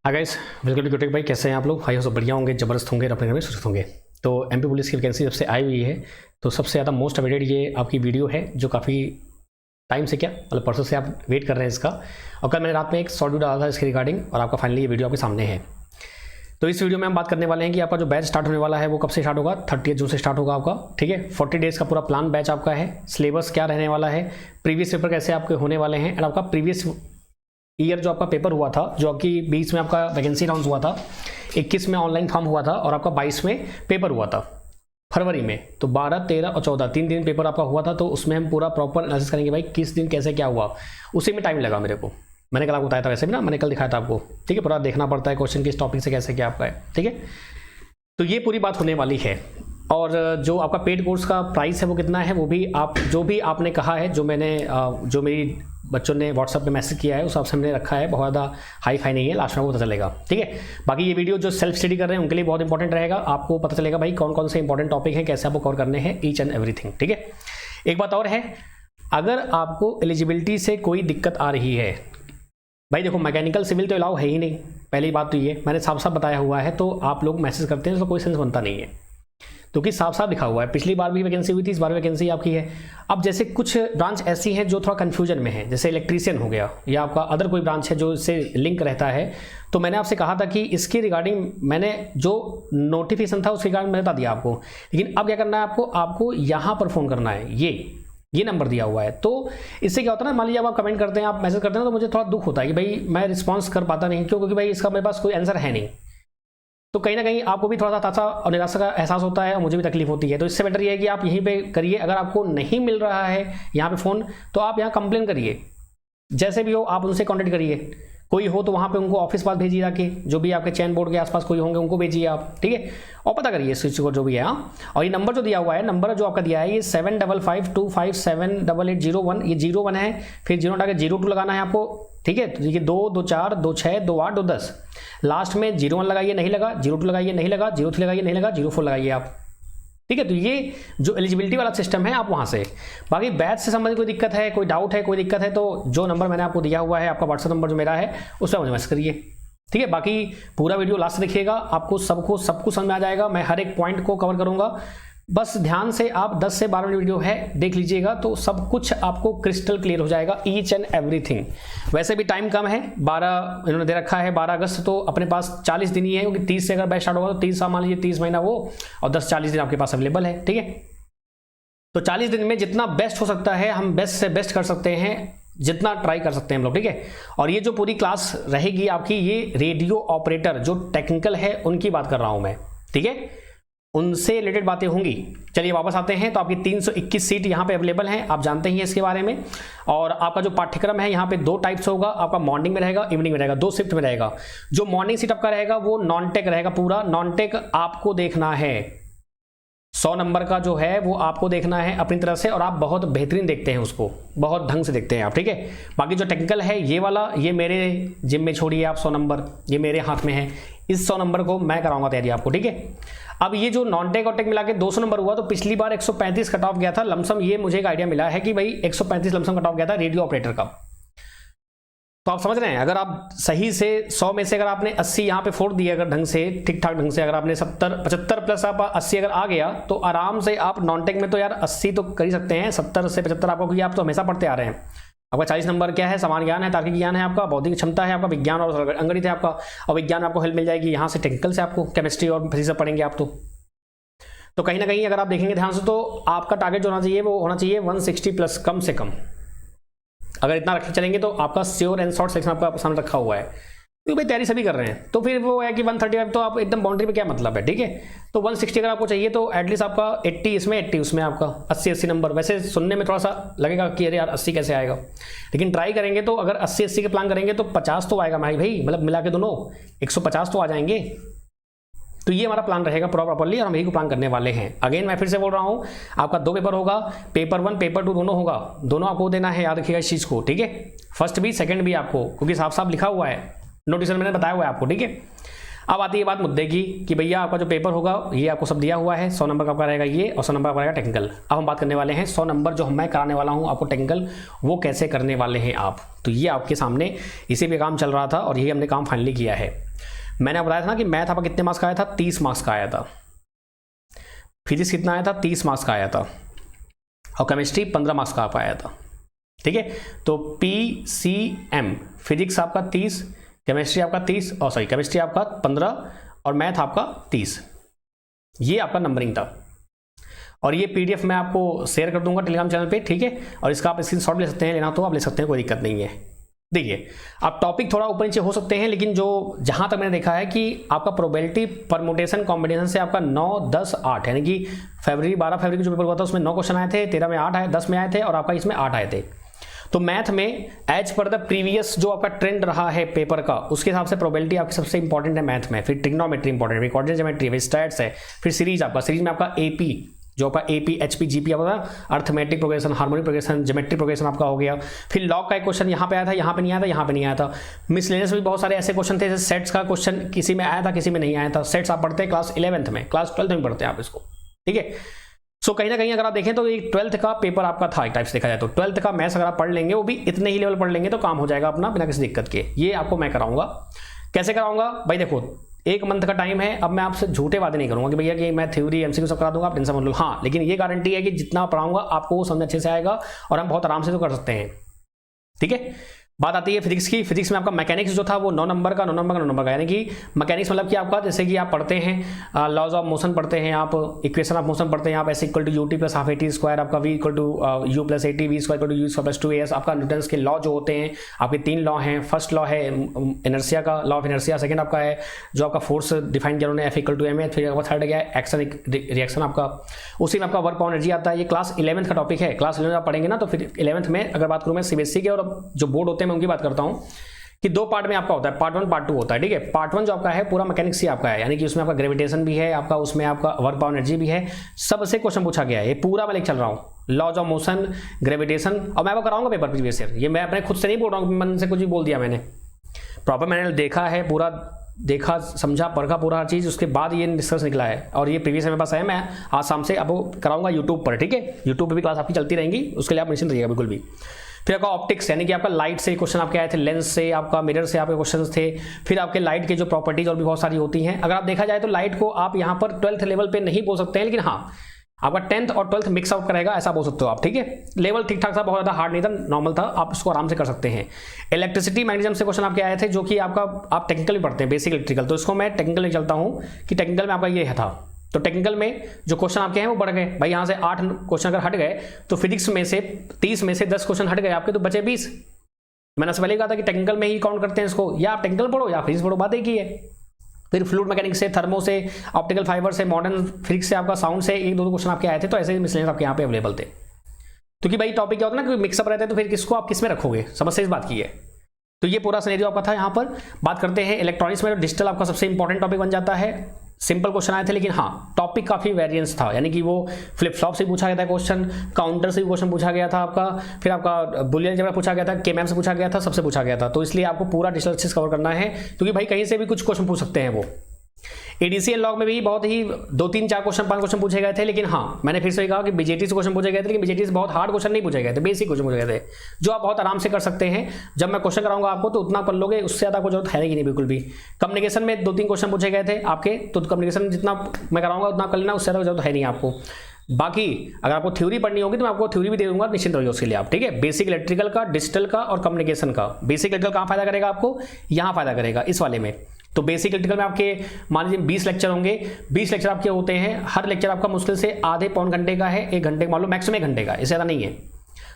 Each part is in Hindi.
Hi guys, welcome to tech भाई। कैसे हैं आप लोग? भाई सब बढ़िया होंगे, ज़बरदस्त होंगे, अपने घर में सुरक्षित होंगे। तो एमपी पुलिस की वैकेंसी जब से आई हुई है तो सबसे ज़्यादा मोस्ट अवेटेड ये आपकी वीडियो है जो काफ़ी टाइम से, क्या मतलब परसों से आप वेट कर रहे हैं इसका। और कल मैंने रात में एक शॉर्ट वीडियो डाला था इसके रिगार्डिंग और आपका फाइनली ये वीडियो आपके सामने है। तो इस वीडियो में हम बात करने वाले हैं कि आपका जो बैच स्टार्ट होने वाला है वो कब से स्टार्ट होगा। 30 जून से स्टार्ट होगा आपका, ठीक है। 40 डेज़ का पूरा प्लान बैच आपका है। सिलेबस क्या रहने वाला है, प्रीवियस पेपर कैसे आपके होने वाले हैं, एंड आपका प्रीवियस ईयर जो आपका पेपर हुआ था, जो कि 20 में आपका वैकेंसी अनाउंस हुआ था, 21 में ऑनलाइन फॉर्म हुआ था और आपका 22 में पेपर हुआ था फरवरी में। तो 12, 13 और 14 3 दिन पेपर आपका हुआ था। तो उसमें हम पूरा प्रॉपर एनालिसिस करेंगे भाई किस दिन कैसे क्या हुआ। उसी में टाइम लगा मेरे को, मैंने कल आपको बताया था, वैसे भी ना मैंने कल दिखाया था आपको, ठीक है। पूरा देखना पड़ता है क्वेश्चन किस टॉपिक से कैसे क्या आपका है, ठीक है। तो ये पूरी बात होने वाली है। और जो आपका पेड कोर्स का प्राइस है वो कितना है, वो भी आप जो भी आपने कहा है, जो मैंने जो मेरी बच्चों ने व्हाट्सअप पे मैसेज किया है उस हिसाब से हमने रखा है। बहुत ज़्यादा हाई फाई नहीं है, लास्ट में वो पता चलेगा, ठीक है। बाकी ये वीडियो जो सेल्फ स्टडी कर रहे हैं उनके लिए बहुत इंपॉर्टेंट रहेगा। आपको पता चलेगा भाई कौन कौन से इंपॉर्टेंट टॉपिक हैं, कैसे आपको कवर करने हैं, ईच एंड एवरीथिंग, ठीक है। एक बात और है, अगर आपको एलिजिबिलिटी से कोई दिक्कत आ रही है, भाई देखो मैकेनिकल सिविल तो अलाउ है ही नहीं, पहली बात तो ये मैंने साफ साफ बताया हुआ है। तो आप लोग मैसेज करते हैं तो कोई सेंस बनता नहीं है, क्योंकि साफ साफ लिखा हुआ है। पिछली बार भी वैकेंसी हुई थी, इस बार वैकेंसी आपकी है। अब जैसे कुछ ब्रांच ऐसी हैं जो थोड़ा कंफ्यूजन में है, जैसे इलेक्ट्रीशियन हो गया या आपका अदर कोई ब्रांच है जो इससे लिंक रहता है, तो मैंने आपसे कहा था कि इसके रिगार्डिंग मैंने जो नोटिफिकेशन था उसके रिगार्डिंग मैंने बता दिया आपको। लेकिन अब क्या करना है आपको यहाँ पर फ़ोन करना है, ये नंबर दिया हुआ है। तो इससे क्या होता है ना, मान लीजिए आप कमेंट करते हैं, आप मैसेज करते हैं ना, तो मुझे थोड़ा दुख होता है कि भाई मैं रिस्पॉन्स कर पाता नहीं, क्यों? क्योंकि भाई इसका मेरे पास कोई आंसर है नहीं। तो कहीं ना कहीं आपको भी थोड़ा सा तासा और निराशा का एहसास होता है और मुझे भी तकलीफ होती है। तो इससे बेटर ये है कि आप यहीं पे करिए। अगर आपको नहीं मिल रहा है यहाँ पे फ़ोन, तो आप यहाँ कंप्लेन करिए, जैसे भी हो आप उनसे कॉन्टेक्ट करिए। कोई हो तो वहाँ पे उनको ऑफिस पास भेजिए, जाके जो भी आपके चैन बोर्ड के आसपास कोई होंगे उनको भेजिए आप, ठीक है। और पता करिए इस चीज़ को जो भी है। हाँ, और ये नंबर जो दिया हुआ है, नंबर जो आपका दिया है, ये 7552578801, ये 01 है, फिर 0 हटा के 02 लगाना है आपको, ठीक है। तो देखिए 2, 2, 4, 2, 6, 2, 8, 2, 10, लास्ट में 01 लगाइए, नहीं लगा, 02 लगाइए, नहीं लगा, 03 लगाइए, नहीं लगा, 04 लगाइए आप, ठीक है। तो ये जो एलिजिबिलिटी वाला सिस्टम है आप वहाँ से। बाकी बैच से संबंधित कोई दिक्कत है, कोई डाउट है, कोई दिक्कत है, तो जो नंबर मैंने आपको दिया हुआ है, आपका व्हाट्सएप नंबर जो मेरा है, उस पर मुझे मैसेज करिए, ठीक है। बाकी पूरा वीडियो लास्ट से देखिएगा, आपको सब कुछ समझ में आ जाएगा। मैं हर एक पॉइंट को कवर करूँगा, बस ध्यान से आप 10 से 12 मिनट वीडियो है देख लीजिएगा, तो सब कुछ आपको क्रिस्टल क्लियर हो जाएगा, ईच एंड एवरीथिंग। वैसे भी टाइम कम है, 12 इन्होंने दे रखा है, 12 अगस्त, तो अपने पास 40 दिन ही है, क्योंकि 30 से अगर बैच स्टार्ट होगा तो 30 मान लीजिए 30 महीना वो, और 10-40 दिन आपके पास अवेलेबल है, ठीक है। तो 40 दिन में जितना बेस्ट हो सकता है हम बेस्ट से बेस्ट कर सकते हैं, जितना ट्राई कर सकते हैं हम लोग, ठीक है। और ये जो पूरी क्लास रहेगी आपकी, ये रेडियो ऑपरेटर जो टेक्निकल है उनकी बात कर रहा हूं मैं, ठीक है, उनसे रिलेटेड बातें होंगी। चलिए वापस आते हैं। तो आपकी 321 सीट यहाँ पे अवेलेबल हैं, आप जानते ही हैं इसके बारे में। और आपका जो पाठ्यक्रम है यहाँ पे 2 टाइप्स होगा, आपका मॉर्निंग में रहेगा, इवनिंग में रहेगा, 2 शिफ्ट में रहेगा। जो मॉर्निंग सीट आपका रहेगा वो नॉन टेक रहेगा, पूरा नॉन टेक आपको देखना है। 100 नंबर का जो है वो आपको देखना है अपनी तरफ से, और आप बहुत बेहतरीन देखते हैं उसको, बहुत ढंग से देखते हैं आप, ठीक है। बाकी जो टेक्निकल है ये वाला, ये मेरे जिम में छोड़िए आप, 100 नंबर ये मेरे हाथ में है। इस 100 नंबर को मैं कराऊंगा तैयारी आपको, ठीक है। अब ये जो नॉन टेक और टेक मिला के 200 नंबर हुआ, तो पिछली बार 135 कट ऑफ गया था लमसम। ये मुझे एक आइडिया मिला है कि भाई 135 लमसम कट ऑफ गया था रेडियो ऑपरेटर का। तो आप समझ रहे हैं, अगर आप सही से 100 में से अगर आपने 80 यहाँ पे फोड़ दिया, अगर ढंग से ठीक ठाक ढंग से, अगर आपने 70 75 प्लस आप 80 अगर आ गया, तो आराम से आप नॉन टेक में तो यार 80 तो कर ही सकते हैं, 70 से 75 आपको, क्योंकि आप तो हमेशा पढ़ते आ रहे हैं। आपका 40 नंबर क्या है, सामान्य ज्ञान है, तार्किक ज्ञान है आपका, बौद्धिक क्षमता है आपका, विज्ञान और अंगणित है आपका। और विज्ञान में आपको हेल्प मिल जाएगी यहाँ से, टेक्निकल से आपको केमिस्ट्री और फिजिक्स पढ़ेंगे आप। तो कहीं ना कहीं अगर आप देखेंगे ध्यान से, तो आपका टारगेट जो होना चाहिए वो होना चाहिए 160 प्लस कम से कम। अगर इतना रख चलेंगे तो आपका श्योर एंड शॉर्ट सेक्शन आपका सामने रखा हुआ है, क्योंकि भाई तैयारी सभी कर रहे हैं। तो फिर वो है कि 135 तो आप एकदम बाउंड्री में क्या मतलब है, ठीक है। तो 160 अगर आपको चाहिए तो एटलीस्ट आपका 80 इसमें, 80 उसमें, आपका 80 नंबर। वैसे सुनने में थोड़ा सा लगेगा कि अरे यार 80 कैसे आएगा, लेकिन ट्राई करेंगे तो अगर 80 के प्लान करेंगे तो 50 तो आएगा भाई, मतलब मिला के दोनों 150 तो आ जाएंगे। तो ये हमारा प्लान रहेगा पूरा प्रॉपर्ली, और हम यही को प्लान करने वाले हैं। अगेन मैं फिर से बोल रहा हूँ, आपका 2 पेपर होगा, पेपर 1 पेपर 2 दोनों होगा, दोनों आपको देना है, याद रखिएगा इस चीज़ को, ठीक है। फर्स्ट भी सेकंड भी आपको, क्योंकि साफ साफ लिखा हुआ है, नोटिस मैंने बताया हुआ है आपको, ठीक है। अब आती है बात मुद्दे की कि भैया आपका जो पेपर होगा ये आपको सब दिया हुआ है, 100 नंबर का आपका रहेगा ये और 100 नंबर का रहेगा टेक्निकल। अब हम बात करने वाले हैं 100 नंबर जो मैं कराने वाला हूँ आपको टेक्निकल, वो कैसे करने वाले हैं आप। तो ये आपके सामने इसी पे काम चल रहा था और यही हमने काम फाइनली किया है। मैंने बताया था ना कि मैथ आपका कितने मार्क्स का आया था, 30 मार्क्स का आया था। फिजिक्स कितना आया था, 30 मार्क्स का आया था। और केमिस्ट्री 15 मार्क्स का आप आया था। ठीक है, तो PCM फिजिक्स आपका 30, केमिस्ट्री आपका 30 और सॉरी केमिस्ट्री आपका 15 और मैथ आपका 30। ये आपका नंबरिंग था और ये PDF मैं आपको शेयर कर दूंगा टेलीग्राम चैनल पे। ठीक है, और इसका आप स्क्रीनशॉट ले सकते हैं, लेना तो आप ले सकते हैं, कोई दिक्कत नहीं है। देखिए आप टॉपिक थोड़ा ऊपर नीचे हो सकते हैं, लेकिन जो जहां तक मैंने देखा है कि आपका प्रोबेबिलिटी परमुटेशन कॉम्बिनेशन से आपका 9, 10, 8 यानी कि 12 फरवरी को जो पेपर हुआ था उसमें 9 क्वेश्चन आए थे, 13 में 8 आए, 10 में आए थे और आपका इसमें 8 आए थे। तो मैथ में एज पर द प्रीवियस जो आपका ट्रेंड रहा है पेपर का, उसके हिसाब से प्रोबेबिलिटी आपकी सबसे इंपॉर्टेंट है मैथ में। फिर ट्रिग्नोमेट्री इंपॉर्टेंट है, कोऑर्डिनेट ज्योमेट्री है, स्टैट्स है, फिर सीरीज आपका, सीरीज में आपका AP जो आपका AP, HP, GP आपका arithmetic progression, harmonic progression, geometric progression आपका हो गया। फिर लॉग का एक क्वेश्चन यहाँ पे आया था, यहाँ पे नहीं आया था, यहाँ पे नहीं आया था। मिसलेनियस में भी बहुत सारे ऐसे क्वेश्चन थे, जैसे सेट्स का क्वेश्चन किसी में आया था, किसी में नहीं आया था। सेट्स आप पढ़ते हैं क्लास 11th में, क्लास 12th में पढ़ते हैं आप इसको। ठीक है, सो कहीं ना कहीं अगर आप देखें तो एक 12th का पेपर आपका था एक टाइप से देखा जाए तो। 12th का मैथ्स अगर आप पढ़ लेंगे, वो भी इतने ही लेवल पढ़ लेंगे तो काम हो जाएगा अपना बिना किसी दिक्कत के। ये आपको मैं कराऊंगा। कैसे कराऊंगा भाई, देखो 1 मंथ का टाइम है। अब मैं आपसे झूठे वादे नहीं करूंगा कि भैया कि मैं थ्योरी MCQ सब करा दूंगा, आप टेंशन मत लो। हाँ, लेकिन ये गारंटी है कि जितना पढ़ाऊंगा आपको वो समझ अच्छे से आएगा और हम बहुत आराम से तो कर सकते हैं। ठीक है, बात आती है फिजिक्स की। फिजिक्स में आपका मैकेनिक्स जो था वो 9 नंबर का यानी कि मैकेनिक्स मतलब कि आपका जैसे कि आप पढ़ते हैं लॉज ऑफ मोशन पढ़ते हैं, आप इक्वेशन ऑफ मोशन पढ़ते हैं, आप S = UT + ½ AT स्क्वायर, आपका V = U + AT, V = U² + 2AS। आपका न्यूटन्स के लॉ जो होते हैं आपके 3 लॉ हैं। फर्स्ट लॉ है इनर्शिया का, लॉ ऑफ इनर्शिया। सेकंड आपका है जो आपका फोर्स डिफाइन किया उन्होंने, F = ma। फिर आपका थर्ड गया एक्शन रिएक्शन आपका, उसी में आपका वर्क पावर एनर्जी आता है। ये क्लास 11th का टॉपिक है। क्लास 11 आप पढ़ेंगे ना, तो फिर 11th में अगर बात करूँ मैं CBSE के और जो बोर्ड होते हैं मैं उनकी बात करता हूं कि 2 पार्ट में आपका होता है, पार्ट 1 पार्ट 2 होता है। ठीक है, पार्ट 1 जो आपका है पूरा मैकेनिक्स ही आपका है, यानी कि उसमें आपका ग्रेविटेशन भी है, आपका उसमें आपका वर्क पावर एनर्जी भी है, सबसे क्वेश्चन पूछा गया है। ये पूरा मैं लेके चल रहा हूँ, लॉज ऑफ मोशन, ग्रेविटेशन, और मैं आपको कराऊंगा पेपर प्रीवियस ईयर। ये मैं अपने खुद से नहीं बोल रहा हूँ, मन से कुछ भी बोल दिया मैंने। प्रॉपर मैंने देखा है, पूरा देखा समझा परखा पूरा हर चीज़, उसके बाद ये निष्कर्ष निकला है और ये प्रीवियस मेरे पास है। मैं आज शाम से अब कराऊंगा यूट्यूब पर। ठीक है, यूट्यूब पर भी क्लास आपकी चलती रहेंगी, उसके लिए आप निश्चिंत रहिएगा बिल्कुल भी। फिर आपका ऑप्टिक्स यानी कि आपका लाइट से क्वेश्चन आपके आए थे, लेंस से, आपका मिरर से आपके क्वेश्चन थे। फिर आपके लाइट के जो प्रॉपर्टीज और भी बहुत सारी होती हैं। अगर आप देखा जाए तो लाइट को आप यहाँ पर 12th लेवल पे नहीं बोल सकते हैं, लेकिन हाँ आपका 10th और 12th मिक्स आउट करेगा, ऐसा बोल सकते हो आप। ठीक है, लेवल ठीक ठाक था, बहुत ज़्यादा हार्ड नहीं था, नॉर्मल था, आप इसको आराम से कर सकते हैं। इलेक्ट्रिसिटी मैग्नेटिज्म से क्वेश्चन आपके आए थे, जो कि आपका आप टेक्निकल में पढ़ते हैं, बेसिक इलेक्ट्रिकल, तो इसको मैं टेक्निकल में चलता हूँ कि टेक्निकल में आपका ये था। तो टेक्निकल में जो क्वेश्चन आपके हैं वो बढ़ गए भाई, यहाँ से 8 क्वेश्चन अगर हट गए तो फिजिक्स में से 30 में से 10 क्वेश्चन हट गए आपके, तो बचे 20। मैंने से पहले कहा था कि टेक्निकल में ही काउंट करते हैं इसको, या आप टेक्निकल पढ़ो या फिजिक्स पढ़ो, बात एक ही है। फिर फ्लूइड मैकेनिक्स से, थर्मो से, ऑप्टिकल फाइबर से, मॉडर्न फिजिक्स से, आपका साउंड से 1-2 क्वेश्चन आपके आए थे। तो ऐसे ही मिसलेनियस आपके यहाँ पे अवेलेबल थे, क्योंकि भाई टॉपिक क्या होता है ना कि मिक्सअप रहता है, तो फिर किसको आप किस में रखोगे, समस्या इस बात की है। तो ये पूरा सिनेरियो आपका था। यहाँ पर बात करते हैं इलेक्ट्रॉनिक्स में, डिजिटल आपका सबसे इंपॉर्टेंट टॉपिक बन जाता है। सिंपल क्वेश्चन आए थे, लेकिन हाँ टॉपिक काफी वेरिएंस था, यानी कि वो फ्लिप फ्लॉप से पूछा गया था क्वेश्चन, काउंटर से भी क्वेश्चन पूछा गया था आपका, फिर आपका बुलियन अलजेब्रा पूछा गया था, K-मैप से पूछा गया था, सबसे पूछा गया था। तो इसलिए आपको पूरा डिजिटल अच्छे से कवर करना है, क्योंकि भाई कहीं से भी कुछ क्वेश्चन पूछ सकते हैं वो। ADCL लॉग में भी बहुत ही 2, 3, 4 क्वेश्चन 5 क्वेश्चन पूछे गए थे, लेकिन हाँ मैंने फिर से कहा कि BJT से क्वेश्चन पूछे गए थे, लेकिन BJT से बहुत हार्ड क्वेश्चन नहीं पूछे गए थे, बेसिक क्वेश्चन पूछे गए थे, जो आप बहुत आराम से कर सकते हैं। जब मैं क्वेश्चन कराऊंगा आपको तो उतना कर लोगे, उससे ज़्यादा आपको जरूरत है ही नहीं बिल्कुल भी। कम्युनिकेशन में 2-3 क्वेश्चन पूछे गए थे आपके, तो कम्युनिकेशन जितना मैं कराऊंगा उतना कर लेना, उससे ज़्यादा जरूरत है नहीं आपको। बाकी अगर आपको थ्योरी पढ़नी होगी तो मैं आपको थ्योरी भी दे दूंगा, निश्चिंत रहिए उसके लिए आप। ठीक है, बेसिक इलेक्ट्रिकल का, डिजिटल का और कम्युनिकेशन का। बेसिक इलेक्ट्रिकल कहाँ फायदा करेगा आपको, यहाँ फायदा करेगा इस वाले में। तो बेसिक इलेक्ट्रिकल में आपके मान लीजिए 20 लेक्चर होंगे, 20 लेक्चर आपके होते हैं, हर लेक्चर आपका मुश्किल से आधे पौन घंटे का है, 1 घंटे मान लो मैक्सिमम 1 घंटे का, इससे ज़्यादा नहीं है।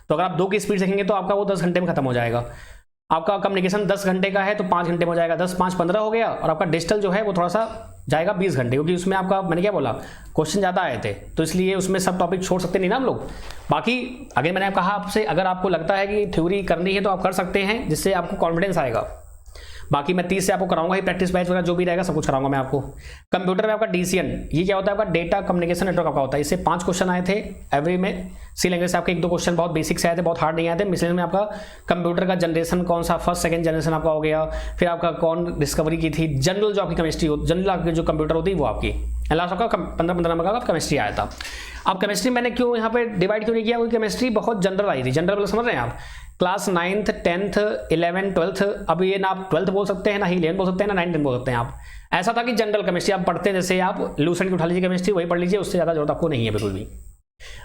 तो अगर आप 2 की स्पीड देखेंगे तो आपका वो 10 घंटे में खत्म हो जाएगा। आपका कम्युनिकेशन 10 घंटे का है तो 5 घंटे में हो जाएगा, 10, 5, 15 हो गया। और आपका डिजिटल जो है वो थोड़ा सा जाएगा 20 घंटे, क्योंकि उसमें आपका मैंने क्या बोला क्वेश्चन ज़्यादा आए थे, तो इसलिए उसमें सब टॉपिक छोड़ सकते नहीं ना हम लोग। बाकी अगर मैंने कहा आपसे, अगर आपको लगता है कि थ्योरी करनी है तो आप कर सकते हैं, जिससे आपको कॉन्फिडेंस आएगा। बाकी मैं 30 से आपको कराऊंगा ही, प्रैक्टिस बैच वगैरह जो भी रहेगा सब कुछ कराऊंगा मैं आपको। कंप्यूटर में आपका DCN, ये क्या होता है आपका डेटा कम्युनिकेशन नेटवर्क आपका होता है। इससे 5 क्वेश्चन आए थे एवरी में। सी लैंग्वेज से आपके 1-2 क्वेश्चन बहुत बेसिक से आए थे, बहुत हार्ड नहीं आए थे। मिसलेनियस में आपका कंप्यूटर का जनरेशन कौन सा, फर्स्ट सेकंड जनरेशन आपका हो गया, फिर आपका कौन डिस्कवरी की थी, जनरल जो आपकी केमिस्ट्री हो, जनरल आपकी जो कंप्यूटर होती है वो आपकी, लास्ट आपका 15 नंबर का केमिस्ट्री आया था। अब केमिस्ट्री मैंने क्यों यहाँ पे डिवाइड क्यों नहीं किया, क्योंकि केमिस्ट्री बहुत जनरल आई थी। जनरल समझ रहे हैं आप, class 9th 10th 11th 12th, अब ये ना आप 12th बोल सकते हैं, ना ही 11th बोल सकते हैं, ना 9th 10th बोल सकते हैं आप। ऐसा था कि जनरल केमिस्ट्री आप पढ़ते हैं, जैसे आप लूसेंट की उठा लीजिए केमिस्ट्री, वही पढ़ लीजिए, उससे ज़्यादा जरूरत आपको नहीं है बिल्कुल भी।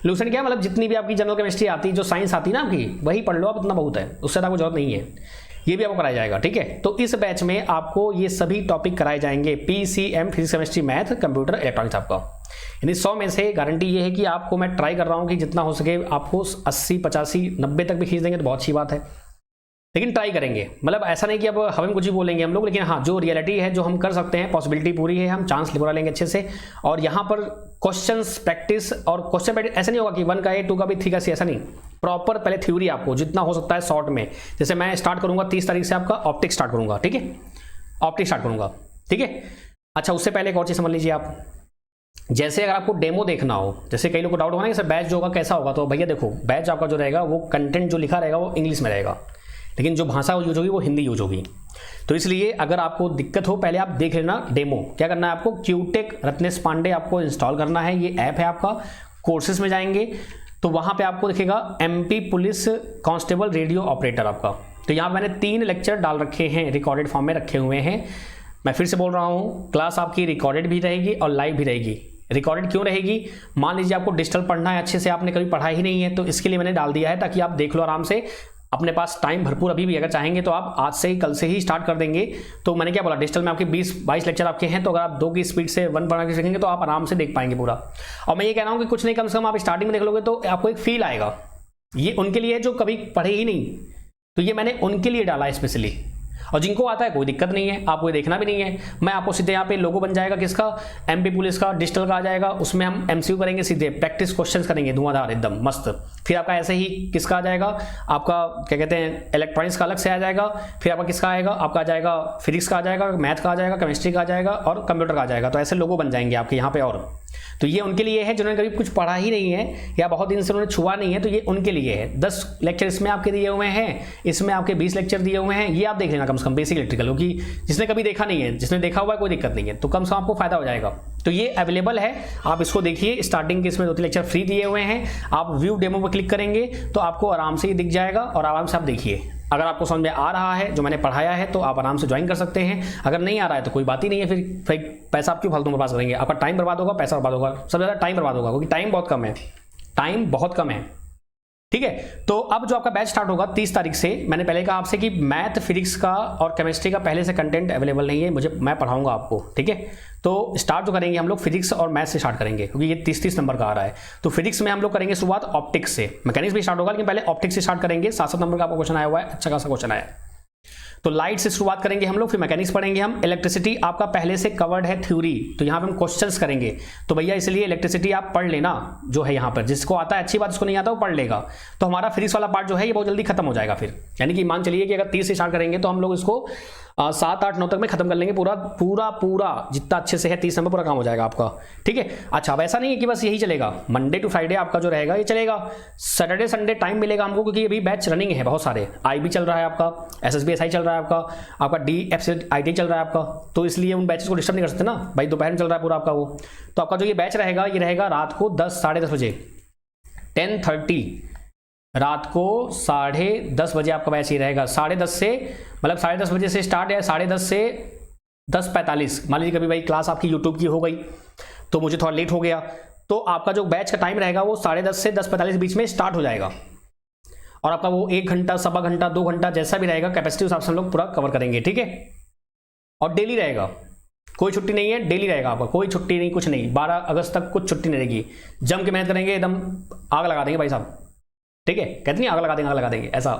लूसेंट क्या मतलब जितनी भी आपकी जनरल केमिस्ट्री आती है, जो साइंस आती है ना आपकी, वही पढ़ लो आप, इतना बहुत है, उससे ज़्यादा आपको जरूरत नहीं है। ये भी आपको कराया जाएगा, ठीक है। तो इस बैच में आपको ये सभी टॉपिक कराए जाएंगे, PCM, physics chemistry math computer electronics आपका। यानी 100 में से गारंटी ये है कि आपको मैं ट्राई कर रहा हूँ कि जितना हो सके आपको 80 85 90 तक भी खींच देंगे तो बहुत अच्छी बात है, लेकिन ट्राई करेंगे। मतलब ऐसा नहीं कि अब हमें कुछ ही बोलेंगे हम लोग, लेकिन हाँ जो रियलिटी है, जो हम कर सकते हैं, पॉसिबिलिटी पूरी है, हम चांस पूरा लेंगे अच्छे से। और यहाँ पर क्वेश्चंस प्रैक्टिस, और क्वेश्चन प्रैक्टिस ऐसा नहीं होगा कि 1 का A 2 का भी 3 का C, ऐसा नहीं। प्रॉपर पहले थ्योरी आपको जितना हो सकता है शॉर्ट में। जैसे मैं स्टार्ट करूंगा 30 तारीख से आपका ऑप्टिक्स स्टार्ट करूंगा, ठीक है, ऑप्टिक्स स्टार्ट करूंगा, ठीक है। अच्छा, उससे पहले एक और चीज़ समझ लीजिए आप, जैसे अगर आपको डेमो देखना हो, जैसे कई लोग को डाउट होगा ना कि सर बैच जो होगा कैसा होगा, तो भैया देखो बैच आपका जो रहेगा वो कंटेंट जो लिखा रहेगा वो इंग्लिश में रहेगा, लेकिन जो भाषा यूज होगी वो हिंदी यूज होगी। तो इसलिए अगर आपको दिक्कत हो, पहले आप देख लेना डेमो। क्या करना है आपको, क्यूटेक रत्नेश पांडे आपको इंस्टॉल करना है, ये ऐप है आपका। कोर्सेज में जाएंगे तो वहाँ पे आपको दिखेगा MP police constable radio operator आपका। तो यहाँ मैंने 3 लेक्चर डाल रखे हैं, रिकॉर्डेड फॉर्म में रखे हुए हैं। मैं फिर से बोल रहा हूँ, क्लास आपकी रिकॉर्डेड भी रहेगी और लाइव भी रहेगी। रिकॉर्डेड क्यों रहेगी, मान लीजिए आपको डिजिटल पढ़ना है, अच्छे से आपने कभी पढ़ा ही नहीं है, तो इसके लिए मैंने डाल दिया है ताकि आप देख लो आराम से। अपने पास टाइम भरपूर अभी भी, अगर चाहेंगे तो आप आज से ही, कल से ही स्टार्ट कर देंगे। तो मैंने क्या बोला, डिजिटल में आपके 20-22 लेक्चर आपके हैं, तो अगर आप 2 की स्पीड से 1 पढ़ा के सीखेंगे तो आप आराम से देख पाएंगे पूरा। और मैं ये कह रहा हूँ कि कुछ नहीं, कम से कम आप स्टार्टिंग में देख लोगे तो आपको एक फील आएगा। ये उनके लिए जो कभी पढ़े ही नहीं, तो ये मैंने उनके लिए डाला है स्पेशली। और जिनको आता है कोई दिक्कत नहीं है, आपको ये देखना भी नहीं है। मैं आपको सीधे यहाँ पे लोगो बन जाएगा किसका, MP पुलिस का, डिजिटल का आ जाएगा, उसमें हम MCQ करेंगे, सीधे प्रैक्टिस क्वेश्चंस करेंगे धुआंधार एकदम मस्त। फिर आपका ऐसे ही किसका आ जाएगा, आपका क्या कहते हैं इलेक्ट्रॉनिक्स का अलग से आ जाएगा। फिर आपका किसका आएगा, आपका आ जाएगा फिजिक्स का आ जाएगा, मैथ का आ जाएगा, केमिस्ट्री का आ जाएगा और कंप्यूटर का आ जाएगा। तो ऐसे लोगो बन जाएंगे आपके यहाँ पे। और तो ये उनके लिए है जिन्होंने कभी कुछ पढ़ा ही नहीं है या बहुत दिन से उन्होंने छुआ नहीं है, तो ये उनके लिए है। 10 लेक्चर इसमें आपके दिए हुए हैं, इसमें आपके 20 लेक्चर दिए हुए हैं। ये आप देख लेना कम से कम बेसिक इलेक्ट्रिकल, क्योंकि जिसने कभी देखा नहीं है, जिसने देखा हुआ है कोई दिक्कत नहीं है, तो कम से कम आपको फायदा हो जाएगा। तो ये अवेलेबल है, आप इसको देखिए। स्टार्टिंग के इसमें 2-3 लेक्चर फ्री दिए हुए हैं, आप व्यू डेमो पर क्लिक करेंगे तो आपको आराम से ये दिख जाएगा और आराम से आप देखिए। अगर आपको समझ में आ रहा है जो मैंने पढ़ाया है तो आप आराम से ज्वाइन कर सकते हैं, अगर नहीं आ रहा है तो कोई बात ही नहीं है। फिर पैसा आप क्यों फालतू बर्बाद करेंगे, आपका टाइम बर्बाद होगा, पैसा बर्बाद होगा, सबसे ज़्यादा टाइम बर्बाद होगा, क्योंकि टाइम बहुत कम है, टाइम बहुत कम है, ठीक है। तो अब जो आपका बैच स्टार्ट होगा 30 तारीख से, मैंने पहले कहा आपसे कि मैथ फिजिक्स का और केमिस्ट्री का पहले से कंटेंट अवेलेबल नहीं है, मैं पढ़ाऊंगा आपको, ठीक है। तो स्टार्ट जो करेंगे हम लोग फिजिक्स और मैथ से स्टार्ट करेंगे, क्योंकि ये 30-30 नंबर का आ रहा है। तो फिजिक्स में हम लोग करेंगे शुरुआत ऑप्टिक्स से, मैकेनिक्स भी स्टार्ट होगा, लेकिन पहले ऑप्टिक्स से स्टार्ट करेंगे। 7-7 नंबर का आपको क्वेश्चन आया हुआ है, अच्छा खासा क्वेश्चन आया है। तो लाइट से शुरुआत करेंगे हम लोग, फिर मैकेनिक्स पढ़ेंगे हम। इलेक्ट्रिसिटी आपका पहले से कवर्ड है थ्योरी, तो यहाँ पे हम क्वेश्चंस करेंगे। तो भैया इसलिए इलेक्ट्रिसिटी आप पढ़ लेना जो है यहाँ पर, जिसको आता है अच्छी बात, जिसको नहीं आता वो पढ़ लेगा। तो हमारा फिजिक्स वाला पार्ट जो है ये बहुत जल्दी खत्म हो जाएगा फिर। यानी कि मान चलिए कि अगर 30 से स्टार्ट करेंगे तो हम लोग इसको 7, 8, 9 तक में खत्म कर लेंगे पूरा जितना अच्छे से है 30 नंबर पूरा काम हो जाएगा आपका, ठीक है। अच्छा, वैसा नहीं है कि बस यही चलेगा, मंडे टू फ्राइडे आपका जो रहेगा ये चलेगा। सैटरडे संडे टाइम मिलेगा हमको, क्योंकि अभी बैच रनिंग है बहुत सारे। IB चल रहा है आपका, SSB SI चल रहा है आपका DFC IT चल रहा है आपका, तो इसलिए उन बैचेस को डिस्टर्ब नहीं कर सकते ना भाई, दोपहर में चल रहा है पूरा आपका वो। तो आपका जो ये बैच रहेगा ये रहेगा रात को 10 साढ़े 10 बजे, 10:30 रात को 10:30 बजे आपका बैच ही रहेगा। 10:30 से मतलब 10:30 बजे से स्टार्ट है, 10:30 से 10:45। मान लीजिए कभी भाई क्लास आपकी यूट्यूब की हो गई तो मुझे थोड़ा लेट हो गया, तो आपका जो बैच का टाइम रहेगा वो 10:30 से 10:45 बीच में स्टार्ट हो जाएगा। और आपका वो 1 घंटा, सवा घंटा, 2 घंटा जैसा भी रहेगा कैपेसिटी हिसाब से हम लोग पूरा कवर करेंगे, ठीक है। और डेली रहेगा, कोई छुट्टी नहीं है, डेली रहेगा आपका, कोई छुट्टी नहीं, कुछ नहीं। 12 अगस्त तक कुछ छुट्टी नहीं रहेगी, जम के मेहनत करेंगे, एकदम आग लगा देंगे भाई साहब, ठीक है। कहते नहीं आग लगा देंगे ऐसा,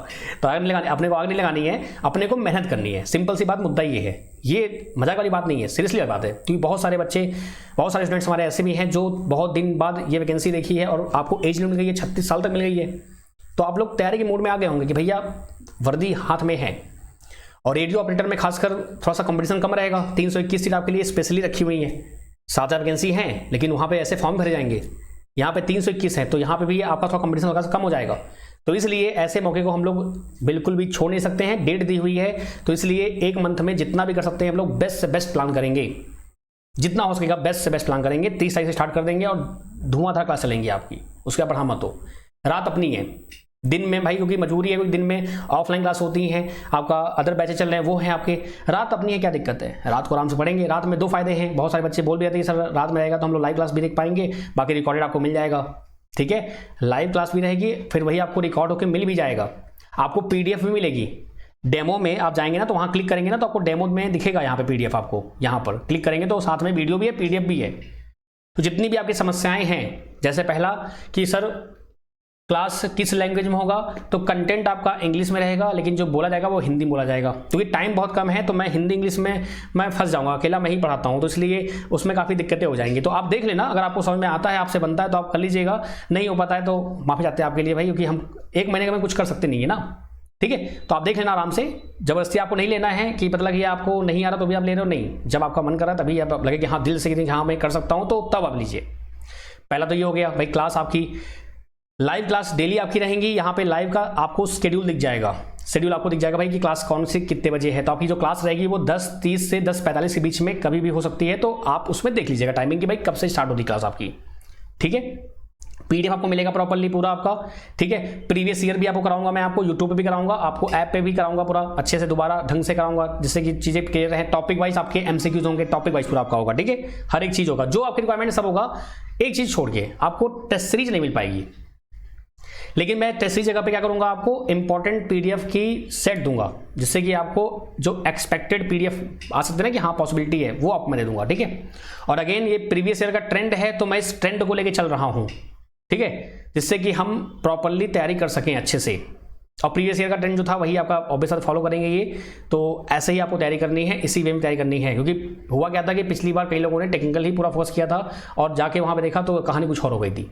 तो आग नहीं लगानी, अपने को आग नहीं लगानी है, अपने को मेहनत करनी है। सिंपल सी बात, मुद्दा ये है, ये मजाक वाली बात नहीं है, सीरियसली बात है। क्योंकि बहुत सारे बच्चे, बहुत सारे स्टूडेंट्स हमारे ऐसे भी हैं जो बहुत दिन बाद ये वैकेंसी देखी है और आपको एज लिमिट मिल गई है, 36 साल तक मिल गई है, तो आप लोग तैयारी के मूड में आ गए होंगे कि भैया वर्दी हाथ में है और रेडियो ऑपरेटर में खासकर थोड़ा सा कंपटीशन कम रहेगा। 321 सीट आपके लिए स्पेशली रखी हुई है। 7,000 वैकेंसी हैं, लेकिन वहाँ पे ऐसे फॉर्म भरे जाएंगे। यहाँ पे 321 है, तो यहाँ पे भी आपका थोड़ा कंपटीशन थोड़ा सा कम हो जाएगा। तो इसलिए ऐसे मौके को हम लोग बिल्कुल भी छोड़ नहीं सकते हैं। डेट दी हुई है, तो इसलिए एक मंथ में जितना भी कर सकते हैं हम लोग बेस्ट से बेस्ट प्लान करेंगे, जितना हो सकेगा बेस्ट से बेस्ट प्लान करेंगे। 30 तारीख से स्टार्ट कर देंगे और धुआंधार क्लास चलेंगी आपकी, उसके ऊपर हम मत हो। रात अपनी है, दिन में भाई क्योंकि मजबूरी है, दिन में ऑफलाइन क्लास होती हैं, आपका अदर बैचेज चल रहे हैं वो हैं आपके। रात अपनी है, क्या दिक्कत है, रात को आराम से पढ़ेंगे। रात में 2 फायदे हैं, बहुत सारे बच्चे बोल भी जाते हैं सर रात में रहेगा तो हम लोग लाइव क्लास भी देख पाएंगे, बाकी रिकॉर्डेड आपको मिल जाएगा। ठीक है, लाइव क्लास भी रहेगी, फिर वही आपको रिकॉर्ड होकर मिल भी जाएगा। आपको PDF भी मिलेगी। डेमो में आप जाएंगे ना, तो वहाँ क्लिक करेंगे ना, तो आपको डेमो में दिखेगा यहाँ पे PDF। आपको यहाँ पर क्लिक करेंगे तो साथ में वीडियो भी है, PDF भी है। तो जितनी भी आपकी समस्याएं हैं, जैसे पहला कि सर क्लास किस लैंग्वेज में होगा, तो कंटेंट आपका इंग्लिश में रहेगा, लेकिन जो बोला जाएगा वो हिंदी में बोला जाएगा। क्योंकि टाइम बहुत कम है, तो मैं हिंदी इंग्लिश में मैं फंस जाऊंगा, अकेला मैं ही पढ़ाता हूं, तो इसलिए उसमें काफ़ी दिक्कतें हो जाएंगी। तो आप देख लेना, अगर आपको समझ में आता है, आपसे बनता है तो आप कर लीजिएगा, नहीं हो पाता है तो माफ़ी चाहते हैं आपके लिए भाई, क्योंकि हम 1 महीने में कुछ कर सकते नहीं है ना। ठीक है, तो आप देख लेना आराम से। जबरदस्ती आपको नहीं लेना है कि पता लगे आपको नहीं आ रहा तो भी आप ले रहे हो, नहीं, जब आपका मन कर रहा है तभी आप लगे कि हाँ दिल से कि हाँ मैं कर सकता हूँ, तो तब आप लीजिए। पहला तो ये हो गया भाई, क्लास आपकी लाइव क्लास डेली आपकी रहेंगी। यहाँ पे लाइव का आपको शेड्यूल दिख जाएगा, शेड्यूल आपको दिख जाएगा भाई कि क्लास कौन सी कितने बजे है। तो आपकी जो क्लास रहेगी वो 10:30 से 10:45 के बीच में कभी भी हो सकती है, तो आप उसमें देख लीजिएगा टाइमिंग कि भाई कब से स्टार्ट होती क्लास आपकी। ठीक है, PDF आपको मिलेगा प्रॉपर्ली पूरा आपका। ठीक है, प्रीवियस ईयर भी आपको कराऊंगा मैं, आपको यूट्यूब पे भी कराऊंगा, आपको ऐप पे भी कराऊंगा, पूरा अच्छे से दोबारा ढंग से कराऊंगा, जिससे कि चीजें क्लियर रहे। टॉपिक वाइज आपके MCQs होंगे, टॉपिक वाइज पूरा आपका होगा। ठीक है, हर एक चीज होगा, जो आपकी रिक्वायरमेंट सब होगा। एक चीज छोड़ के आपको टेस्ट सीरीज नहीं मिल पाएगी, लेकिन मैं टेस्ट सीरीज जगह पे क्या करूंगा, आपको इंपॉर्टेंट PDF की सेट दूंगा, जिससे कि आपको जो एक्सपेक्टेड PDF आ सकते हैं ना कि हाँ पॉसिबिलिटी है, वो आपको मैं दे दूंगा। ठीक है, और अगेन ये प्रीवियस ईयर का ट्रेंड है, तो मैं इस ट्रेंड को लेके चल रहा हूं। ठीक है, जिससे कि हम प्रॉपरली तैयारी कर सकें अच्छे से। और प्रीवियस ईयर का ट्रेंड जो था वही आपका ऑब्वियसली फॉलो करेंगे ये, तो ऐसे ही आपको तैयारी करनी है, इसी वे में तैयारी करनी है। क्योंकि हुआ क्या था कि पिछली बार कई लोगों ने टेक्निकल ही पूरा फोकस किया था और जाके वहाँ पे देखा तो कहानी कुछ और हो गई थी।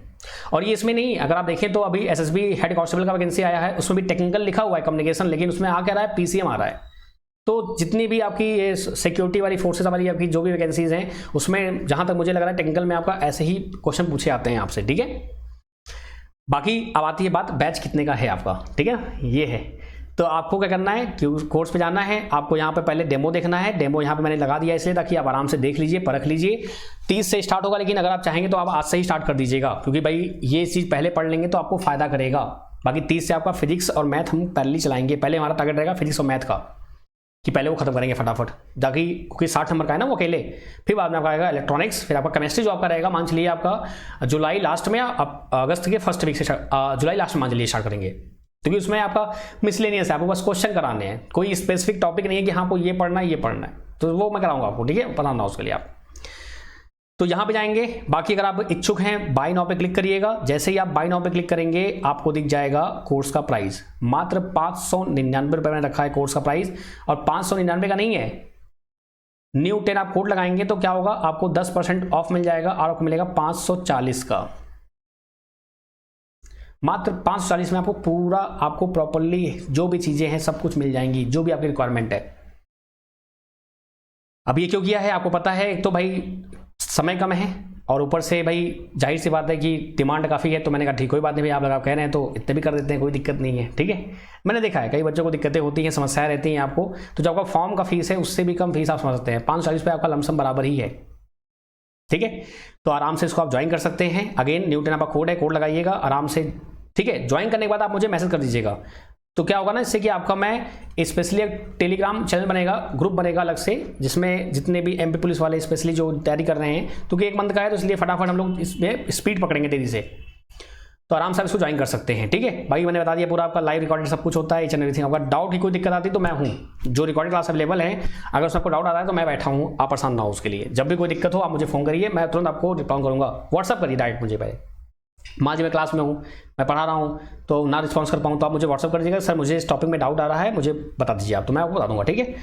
और ये इसमें नहीं, अगर आप देखें तो अभी SSB हेड कांस्टेबल का वैकेंसी आया है, उसमें भी टेक्निकल लिखा हुआ है कम्युनिकेशन, लेकिन उसमें आ क्या रहा है, PCM आ रहा है। तो जितनी भी आपकी ये सिक्योरिटी वाली फोर्सेस वाली आपकी जो भी वैकेंसीज हैं, उसमें जहाँ तक मुझे लग रहा है टेक्निकल में आपका ऐसे ही क्वेश्चन पूछे आते हैं आपसे। ठीक है, बाकी अब आती है बात बैच कितने का है आपका। ठीक है ना, ये है। तो आपको क्या करना है, कोर्स पे जाना है, आपको यहाँ पे पहले डेमो देखना है। डेमो यहाँ पे मैंने लगा दिया इसलिए ताकि आप आराम से देख लीजिए, परख लीजिए। 30 से स्टार्ट होगा, लेकिन अगर आप चाहेंगे तो आप आज से ही स्टार्ट कर दीजिएगा, क्योंकि भाई ये चीज़ पहले पढ़ लेंगे तो आपको फायदा करेगा। बाकी 30 से आपका फिजिक्स और मैथ हम पहले चलाएंगे। पहले हमारा टारगेट रहेगा फिजिक्स और मैथ का, कि पहले वो खत्म करेंगे फटाफट, ताकि क्योंकि 60 नंबर का है ना वो अकेले। फिर बाद में आपका आएगा इलेक्ट्रॉनिक्स, फिर आपका केमिस्ट्री जो आपका रहेगा, मान चलिए आपका जुलाई लास्ट में या अगस्त के फर्स्ट वीक से जुलाई लास्ट में मान चलिए स्टार्ट करेंगे, क्योंकि उसमें आपका मिसलेनियस है, आपको बस क्वेश्चन कराने हैं, कोई स्पेसिफिक टॉपिक नहीं है कि हाँ आपको ये पढ़ना है ये पढ़ना है, तो वो मैं कराऊंगा आपको। ठीक है, पता ना उसके लिए आप तो यहाँ पे जाएंगे। बाकी अगर आप इच्छुक हैं, बाय नाउ पे क्लिक करिएगा। जैसे ही आप बाय नाउ पे क्लिक करेंगे आपको दिख जाएगा कोर्स का प्राइस, मात्र 599 रुपये मैंने रखा है कोर्स का प्राइस। और 599 का नहीं है, न्यू 10 आप कोड लगाएंगे तो क्या होगा, आपको 10% ऑफ मिल जाएगा और आपको मिलेगा 540 का। मात्र 540 में आपको पूरा, आपको प्रॉपरली जो भी चीजें हैं सब कुछ मिल जाएंगी, जो भी आपकी रिक्वायरमेंट है। अब ये क्यों किया है आपको पता है, एक तो भाई समय कम है और ऊपर से भाई जाहिर सी बात है कि डिमांड काफ़ी है, तो मैंने कहा ठीक कोई बात नहीं भाई, आप लगा कह रहे हैं तो इतने भी कर देते हैं, कोई दिक्कत नहीं है। ठीक है, मैंने देखा है कई बच्चों को दिक्कतें होती हैं, समस्याएं रहती हैं आपको, तो जो आपका फॉर्म का फीस है उससे भी कम फीस आप समझ सकते हैं, 540 रुपये आपका लमसम बराबर ही है। ठीक है, तो आराम से इसको आप ज्वाइन कर सकते हैं। अगेन न्यू 10 आपका कोड है, कोड लगाइएगा आराम से। ठीक है, ज्वाइन करने के बाद आप मुझे मैसेज कर दीजिएगा, तो क्या होगा ना, इससे कि आपका मैं स्पेशली एक टेलीग्राम चैनल बनेगा, ग्रुप बनेगा अलग से, जिसमें जितने भी MP पुलिस वाले स्पेशली जो तैयारी कर रहे हैं, क्योंकि एक मंथ का है तो इसलिए फटाफट हम लोग इसमें स्पीड पकड़ेंगे तेजी से, तो आराम से आप इसको ज्वाइन कर सकते हैं। ठीक है, बाकी मैंने बता दिया पूरा आपका लाइव रिकॉर्डिंग सब कुछ होता है, एच एंड एवरीथिंग। अगर डाउट की कोई दिक्कत आती तो मैं हूँ, जो रिकॉर्डिंग क्लास अवेलेबल है, अगर उसमें आपको डाउट आता है तो मैं बैठा हूँ, आप परेशान ना हो उसके लिए। जब भी कोई दिक्कत हो आप मुझे फोन करिए, मैं तुरंत आपको रिस्पॉन्ड करूँगा। व्हाट्सअप करिए डायरेक्ट मुझे, पहले मान जी मैं क्लास में हूँ, मैं पढ़ा रहा हूँ, तो ना रिस्पॉन्स कर पाऊँ तो आप मुझे व्हाट्सअप कर दीजिएगा, सर मुझे इस टॉपिक में डाउट आ रहा है, मुझे बता दीजिए आप, तो मैं आपको बता दूंगा। ठीक है,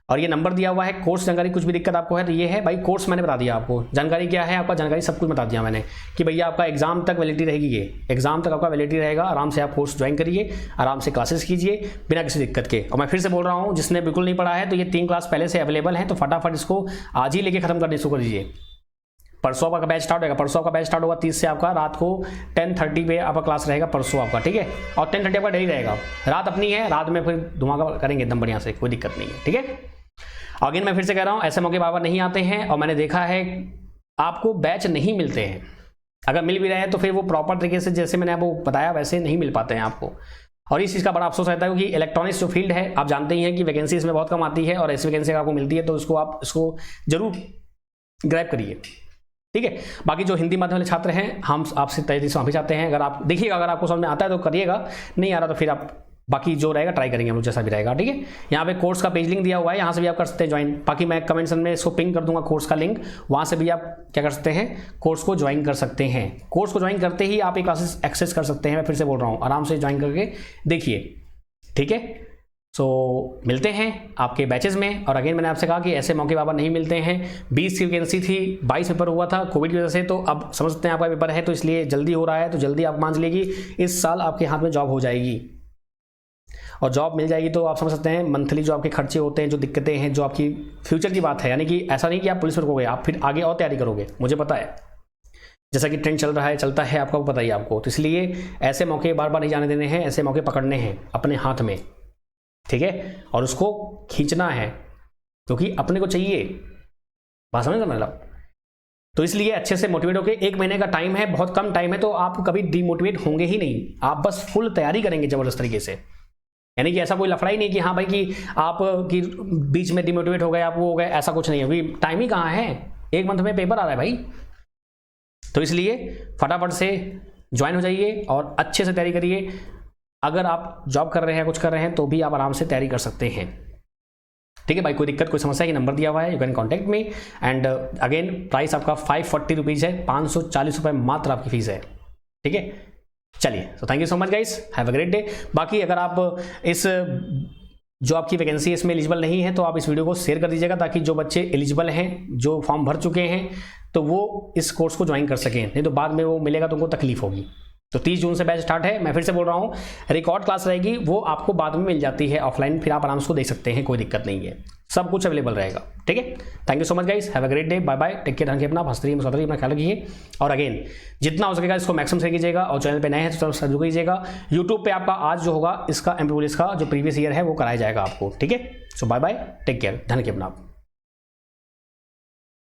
और ये नंबर दिया हुआ है। कोर्स जानकारी कुछ भी दिक्कत आपको है तो ये है भाई, कोर्स मैंने बता दिया आपको। जानकारी क्या है आपका, जानकारी सब कुछ बता दिया मैंने कि भैया आपका एग्जाम तक वैलिडिटी रहेगी, ये एग्जाम तक आपका वैलिडिटी रहेगा। आराम से आप कोर्स ज्वाइन करिए, आराम से क्लासेस कीजिए बिना किसी दिक्कत के। और मैं फिर से बोल रहा हूँ, जिसने बिल्कुल नहीं पढ़ा है तो ये 3 क्लास पहले से अवेलेबल है, तो फटाफट इसको आज ही लेके खत्म करने शुरू कर दीजिए। परसों आपका बैच स्टार्ट होगा, परसों आपका बैच स्टार्ट होगा 30 से, आपका रात को 10:30 पे आपका क्लास रहेगा परसों आपका, ठीक है। और 10:30 आपका डेली रहेगा, रात अपनी है, रात में फिर धमाका करेंगे एकदम बढ़िया से, कोई दिक्कत नहीं है, ठीक है। अगेन मैं फिर से कह रहा हूँ, ऐसे मौके बार बार नहीं आते हैं, और मैंने देखा है आपको बैच नहीं मिलते हैं। अगर मिल भी रहे हैं तो फिर वो प्रॉपर तरीके से जैसे मैंने आपको बताया वैसे नहीं मिल पाते हैं आपको। और इस चीज़ का बड़ा अफसोस रहता है, क्योंकि इलेक्ट्रॉनिक्स जो फील्ड है आप जानते ही हैं कि वैकेंसी इसमें बहुत कम आती है, और ऐसी वैकेंसी आपको मिलती है तो उसको आप इसको जरूर ग्रैब करिए, ठीक है। बाकी जो हिंदी माध्यम वाले छात्र हैं, हम आपसे तहे दिल से माफी चाहते हैं। अगर आप देखिएगा, अगर आपको समझ में आता है तो करिएगा, नहीं आ रहा तो फिर आप बाकी जो रहेगा ट्राई करेंगे हम लोग, जैसा भी रहेगा, ठीक है। यहाँ पे कोर्स का पेज लिंक दिया हुआ है, यहाँ से भी आप कर सकते हैं ज्वाइन। बाकी मैं कमेंट में इसको पिंग कर दूंगा कोर्स का लिंक, वहाँ से भी आप क्या कर सकते हैं, कोर्स को ज्वाइन कर सकते हैं। कोर्स को ज्वाइन करते ही आप ये क्लासेस एक्सेस कर सकते हैं। मैं फिर से बोल रहा हूँ, आराम से ज्वाइन करके देखिए, ठीक है। सो मिलते हैं आपके बैचेस में। और अगेन मैंने आपसे कहा कि ऐसे मौके बाबा नहीं मिलते हैं। 20 की वैकेंसी थी, 22 पेपर हुआ था कोविड की वजह से, तो अब समझ सकते हैं आपका पेपर है तो इसलिए जल्दी हो रहा है, तो जल्दी आप मान लीजिए इस साल आपके हाथ में जॉब हो जाएगी। और जॉब मिल जाएगी तो आप समझ सकते हैं मंथली जो आपके खर्चे होते हैं, जो दिक्कतें हैं, जो आपकी फ्यूचर की बात है, यानी कि ऐसा नहीं कि आप पुलिस में रुकोगे, आप फिर आगे और तैयारी करोगे, मुझे पता है, जैसा कि ट्रेंड चल रहा है, चलता है, आपको पता ही आपको। तो इसलिए ऐसे मौके बार बार नहीं जाने देने हैं, ऐसे मौके पकड़ने हैं अपने हाथ में, ठीक है, और उसको खींचना है, क्योंकि अपने को चाहिए, बात समझ रहे मतलब। तो इसलिए अच्छे से मोटिवेट होकर, 1 महीने का टाइम है, बहुत कम टाइम है, तो आप कभी डिमोटिवेट होंगे ही नहीं, आप बस फुल तैयारी करेंगे जबरदस्त तरीके से। यानी कि ऐसा कोई लफड़ा ही नहीं कि हाँ भाई कि आप कि बीच में डिमोटिवेट हो गए, आप वो हो गए, ऐसा कुछ नहीं है। अभी टाइम ही कहाँ है, 1 मंथ में पेपर आ रहा है भाई। तो इसलिए फटाफट से ज्वाइन हो जाइए और अच्छे से तैयारी करिए। अगर आप जॉब कर रहे हैं, कुछ कर रहे हैं, तो भी आप आराम से तैयारी कर सकते हैं, ठीक है भाई। कोई दिक्कत, कोई समस्या, ये नंबर दिया हुआ है, you can contact me. And again price आपका 540 रुपीज़ है, 540 रुपये मात्र आपकी फीस है, ठीक है। चलिए, तो thank you so much guys, have a great day. बाकी अगर आप इस जो आपकी वैकेंसी है इसमें एलिजिबल नहीं है तो आप इस वीडियो को शेयर कर दीजिएगा, ताकि जो बच्चे एलिजिबल हैं, जो फॉर्म भर चुके हैं, तो वो इस कोर्स को ज्वाइन कर सकें, नहीं तो बाद में वो मिलेगा तो उनको तकलीफ होगी। तो 30 जून से बैच स्टार्ट है। मैं फिर से बोल रहा हूँ, रिकॉर्ड क्लास रहेगी, वो आपको बाद में मिल जाती है ऑफलाइन, फिर आप आराम से देख सकते हैं, कोई दिक्कत नहीं है, सब कुछ अवेलेबल रहेगा, ठीक है। Thank you so much guys, have a great day, bye bye, take care, रखिए अपना, हंसते रहिए, मुस्कुराते रहिए, अपना ख्याल रखिए। और अगेन जितना हो सकेगा इसको मैक्सिमम शेयर कीजिएगा, और चैनल पे नए हैं तो सब्सक्राइब कीजिएगा। यूट्यूब पे आपका आज जो होगा इसका एमपी पुलिस का जो प्रीवियस ईयर है वो कराया जाएगा आपको, ठीक है। सो बाय बाय, टेक केयर, ध्यान रखिए अपना।